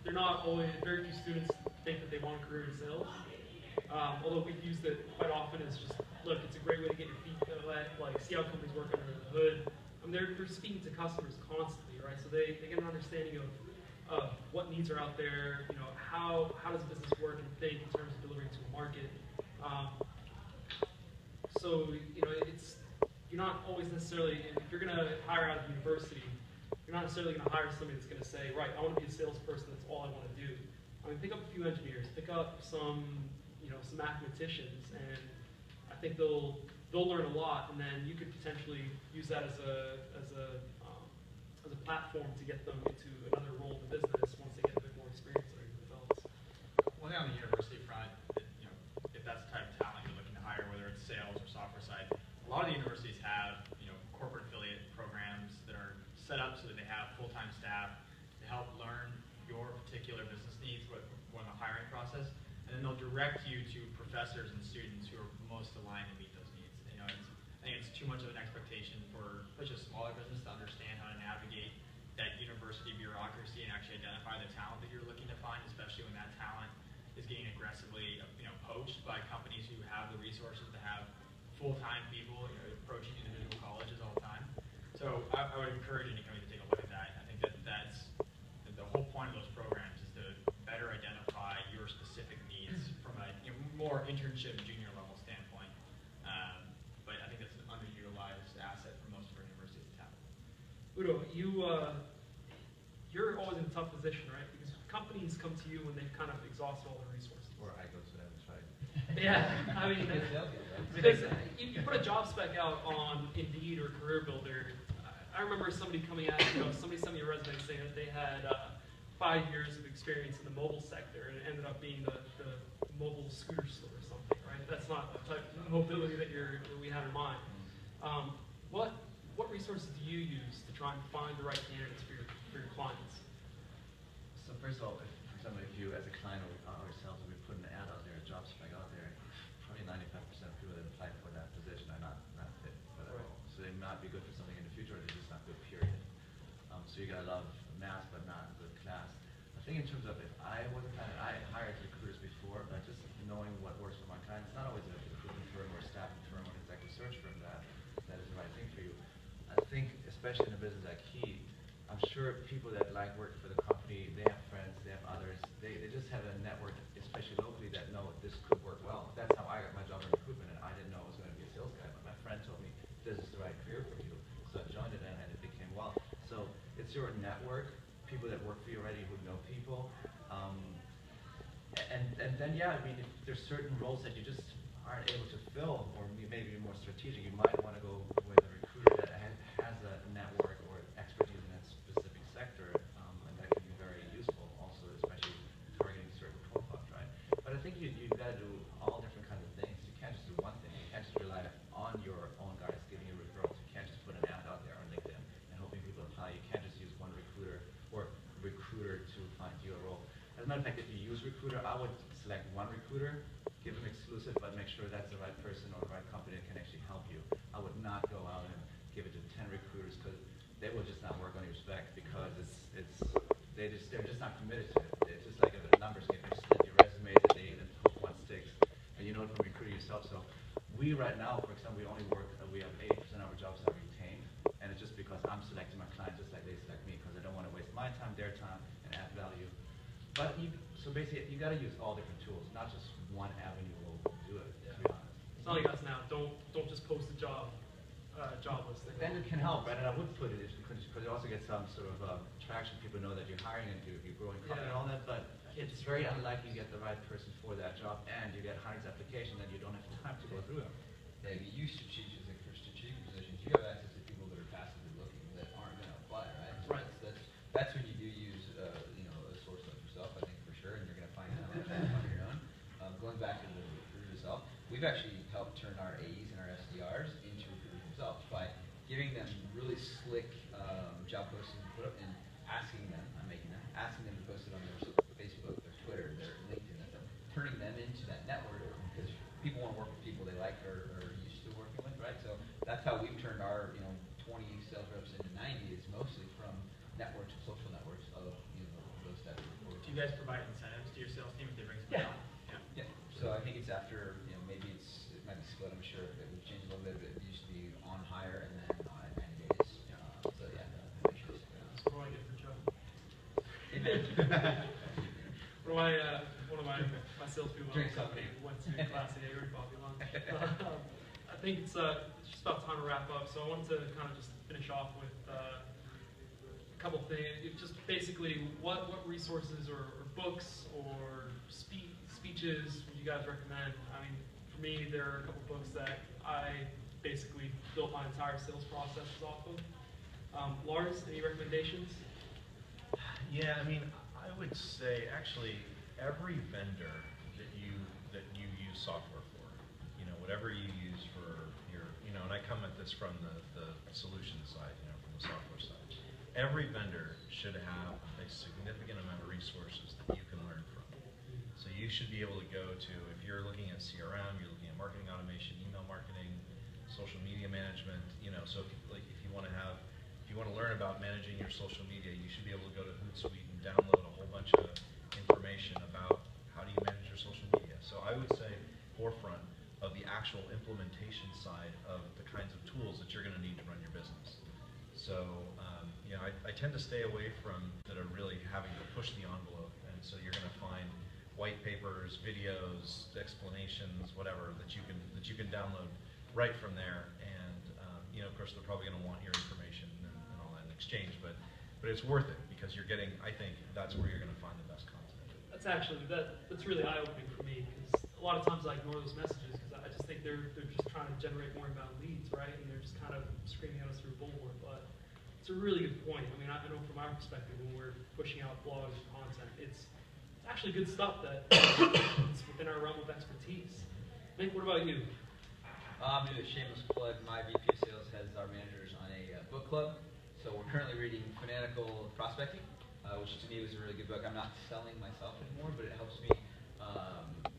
they're not always, very few students think that they want a career in sales. Although we've used it quite often as just, look, it's a great way to get your feet wet, like see how companies work under the hood. They're speaking to customers constantly, right? So they get an understanding of what needs are out there, how does business work and think in terms of delivering to a market. So, you're not always necessarily, if you're going to hire out of university, you're not necessarily going to hire somebody that's going to say, right, I want to be a salesperson, that's all I want to do. Pick up a few engineers, pick up some mathematicians, and I think they'll learn a lot, and then you could potentially use that as a platform to get them into another role in the business once they get a bit more experience under their belts. One thing on the university front, if that's the type of talent you're looking to hire, whether it's sales or software side, a lot of the universities have corporate affiliate programs that are set up so that they have full-time staff to help learn your particular business needs when the hiring process, and then they'll direct you to professors and students who are most aligned to meet those needs. I think it's too much of an expectation for such a smaller business to understand how to navigate that university bureaucracy and actually identify the talent that you're looking to find, especially when that talent is getting aggressively poached by companies who have the resources to have full-time people approaching individual colleges all the time. So I would encourage any company to take a look at that. I think that's the whole point of those programs is to better identify your specific needs from a more internship junior level standpoint. But I think that's an underutilized asset for most of our universities in town. Udo, you're always in a tough position, right? Because companies come to you when they've kind of exhausted all their resources. Or I go to them and try. Yeah, because you put a job spec out on Indeed or Career Builder. I remember somebody coming out, somebody sent me a resume saying that they had 5 years of experience in the mobile sector, and it ended up being the mobile scooter store or something, right? That's not the type of mobility that we have in mind. What resources do you use to try and find the right candidates for your clients? So first of all, if you as a client or ourselves, we put an ad out there, a job spec out there, probably 95% of people that apply for that position are not fit for that role. So they might be good for something in the future, or they're just not good, period. So you got a lot of math, but not good class. I think in terms of if I was a client, I hired recruiters before, but just knowing what works for my clients, it's not always a recruiting firm or a staffing firm or an executive search firm that is the right thing for you. especially in a business like he, I'm sure people that like work for the company, they have friends, they have others, they just have a network, especially locally, that know this could work well. That's how I got my job in recruitment, and I didn't know I was going to be a sales guy, but my friend told me this is the right career for you. So I joined it, and it became well. So it's your network, people that work for you already who know people. And then, yeah, I mean, if there's certain roles that you just aren't able to fill, or maybe more strategic, you might want to go with a recruiter that has a network or expertise in that specific sector, and that can be very useful also, especially targeting certain profiles, right? But I think you've got to do all different kinds of things. You can't just do one thing. You can't just rely on your own guys giving you referrals. You can't just put an ad out there on LinkedIn and hoping people apply. You can't just use one recruiter or recruiter to find you a role. As a matter of fact, if you use recruiter, I would select one recruiter, give them exclusive, but make sure that's the right person or the right company that can actually help you. I would not go out and give it to 10 recruiters, because they will just not work on your spec, because they're just not committed to it. It's just like a numbers game. They just let your resume that they hope one sticks, and you know it from recruiting yourself. So we right now, for example, we have 80% of our jobs are retained, and it's just because I'm selecting my clients just like they select me, because I don't want to waste my time, their time, and add value. But so basically, you got to use all different tools, not just one avenue will do it. To be honest. It's not like us now. Don't just post a job listing. Then it can help, right? And I would put it because you also get some sort of traction. People know that you're hiring and you're growing company and all that. But it's very unlikely you get the right person for that job, and you get hundreds of applications, and you don't have time to go through them. Yeah, you use strategic for strategic positions. You have access to people that are passively looking that aren't going to apply, right? So Right. That's when you do use a source like yourself, I think, for sure, and you're going to find out on your own. Going back to the recruiter itself, we've actually helped turn our AEs and our SDRs into recruiters themselves by giving them really slick job postings to put up and asking them to post it on their Facebook, their Twitter, their LinkedIn, and stuff, turning them into that network, because people want to work with people they like or are used to working with, right? So that's how we've turned our 20 sales reps into 90, is mostly from networks, social networks of those types of reports. Do you guys provide incentives to your sales team if they bring somebody on? Yeah. So I think it's after, maybe it might be split, I'm sure, that we've changed a little bit, but it used to be on hire and then on 90 days. So yeah, make sure it's That's what do I get for Joe? Amen. One of my salespeople Drink company went to Class A or coffee lunch. I think it's just about time to wrap up. So I wanted to kind of just finish off with a couple things. Just basically, what resources or books or speeches would you guys recommend? I mean, for me, there are a couple books that I basically built my entire sales process off of. Lars, any recommendations? Yeah, I mean, I would say actually every vendor that you use software for, whatever you use for your, and I come at this from the solution side, from the software side. Every vendor should have a significant amount of resources that you can learn from. So you should be able to go to, if you're looking at CRM, you're looking at marketing automation, email marketing, social media management, so if you want to learn about managing your social media, you should be able to go to Hootsuite and download a whole bunch of information about how do you manage your social media. So I would say forefront of the actual implementation side of the kinds of tools that you're going to need to run your business. So I tend to stay away from that are really having to push the envelope, and so you're going to find white papers, videos, explanations, whatever that you can download right from there. And of course, they're probably going to want your information and all that in exchange, but it's worth it, because you're getting. I think that's where you're going to find the best content. That's really eye-opening for me, because a lot of times I ignore those messages because I just think they're just trying to generate more inbound leads, right? And they're just kind of screaming at us through a bullhorn. But it's a really good point. I mean, I know from our perspective, when we're pushing out blogs and content, it's actually good stuff that is within our realm of expertise. Nick, what about you? I'm doing a shameless plug. My VP of Sales has our managers on a book club. So we're currently reading Fanatical Prospecting, which to me was a really good book. I'm not selling myself anymore, but it helps me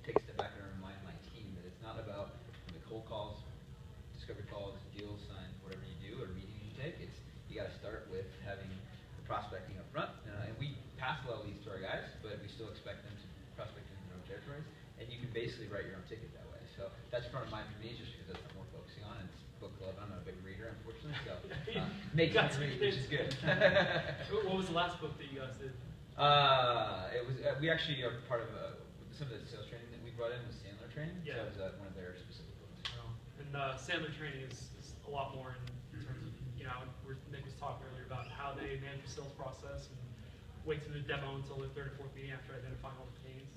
take a step back and remind my team that it's not about the cold calls, discovery calls, deals signed, whatever you do, or meetings you take. It's you got to start with having the prospecting up front. And we pass a lot of leads to our guys, but we still expect them to prospect in their own territories. And you can basically write your own ticket that way. So that's front of mind for me, just because that's what we're focusing on. It's book club. I'm not a big reader, unfortunately. So Makes Got me some read, which is good. What was the last book that you guys did? It was we actually are part of some of the sales training that we brought in was Sandler training. Yeah. So it was one of their specific books. And Sandler training is a lot more in terms of, Nick was talking earlier about how they manage the sales process and wait to the demo until the third or fourth meeting after identifying all the pains.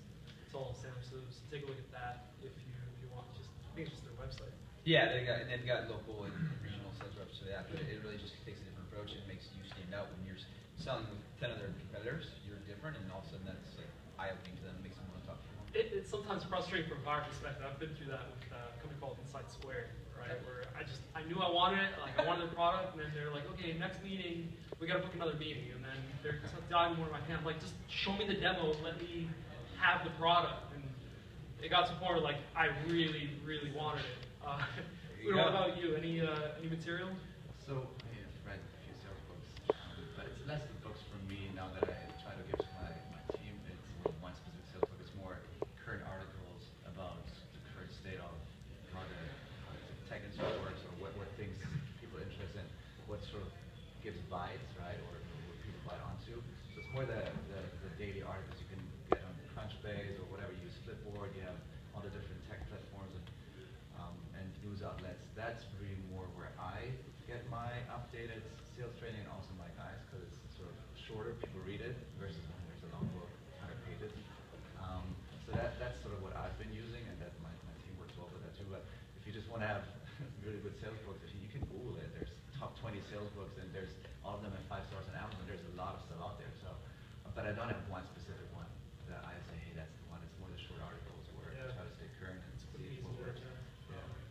It's all Sandler, so take a look at that if you want. I think it's just their website. Yeah, they've got local and regional sales reps for that, but it really just takes a different approach. It makes you stand out when you're selling with 10 other competitors. You're different, and all of a sudden that's like eye-opening to them, makes them want to talk to you more. It's sometimes frustrating from a buyer perspective. I've been through that with a company called Insight Square, right? Where I knew I wanted it, like I wanted the product, and then they're like, okay, next meeting, we got to book another meeting, and then they're diving more in my hand. I'm like, just show me the demo, let me have the product. And it got to the point where like I really, really wanted it. Udo, what about you? Any material? So I have read a few sales books, but it's less the books for me now that I try to give to my team. It's more one specific sales book. It's more current articles about the current state of how the tech industry works, or what things people are interested in, what sort of gives bites, right, or what people bite onto. So it's more the daily articles you can get on Crunchbase or whatever. You use Flipboard, you have all the different tech platforms and news outlets. That's really more where I get my updated sales training and also my guys, because it's sort of shorter, people read it, versus when there's a long book, 100 pages. So that's sort of what I've been using, and that my team works well with that too. But if you just want to have really good sales books, you can Google it. There's top 20 sales books, and there's all of them at 5 stars on Amazon. There's a lot of stuff out there. So, but I don't have one specific one that I say, hey, that's the one. It's more the short articles where I try to stay current and see what works.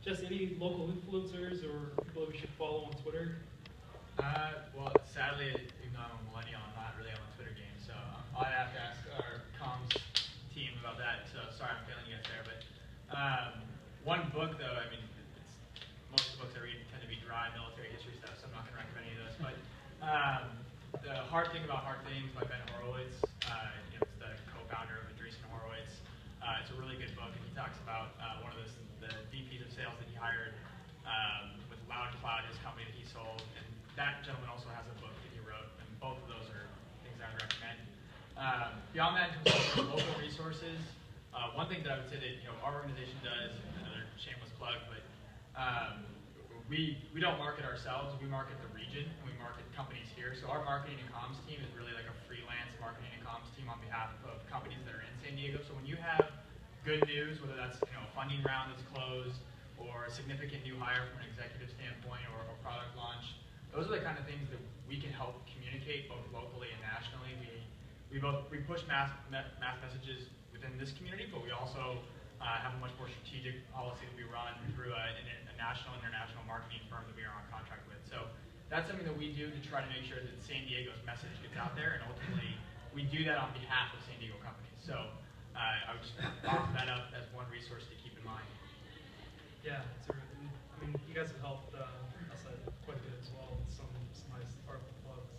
Just any local influencers or people that we should follow on Twitter? Well, sadly, even though I'm a millennial, I'm not really on the Twitter game, so I'd have to ask our comms team about that. So sorry, I'm failing you guys there. But one book, though, I mean, most of the books I read tend to be dry military history stuff, so I'm not going to recommend any of those. But The Hard Thing About Hard Things by Ben Horowitz, it's the co-founder of Andreessen Horowitz. It's a really good book, and he talks about one of the VPs of sales that he hired with Loud Cloud, his company that he sold, and that gentleman also has a book that he wrote, and both of those are things I would recommend. Beyond that, in terms of local resources, one thing that I would say that our organization does, another shameless plug, but we don't market ourselves, we market the region, and we market companies here. So our marketing and comms team is really like a freelance marketing and comms team on behalf of companies that are in San Diego. So when you have good news, whether that's a funding round that's closed, or a significant new hire from an executive standpoint, or a product launch, those are the kind of things that we can help communicate both locally and nationally. We push mass messages within this community, but we also have a much more strategic policy that we run through a national, international marketing firm that we are on contract with. So that's something that we do to try to make sure that San Diego's message gets out there, and ultimately we do that on behalf of San Diego companies. So I would just offer that up as one resource to keep in mind. Yeah, you guys have helped us quite a bit as well with some nice article plugs.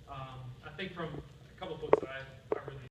I think from a couple of books that I've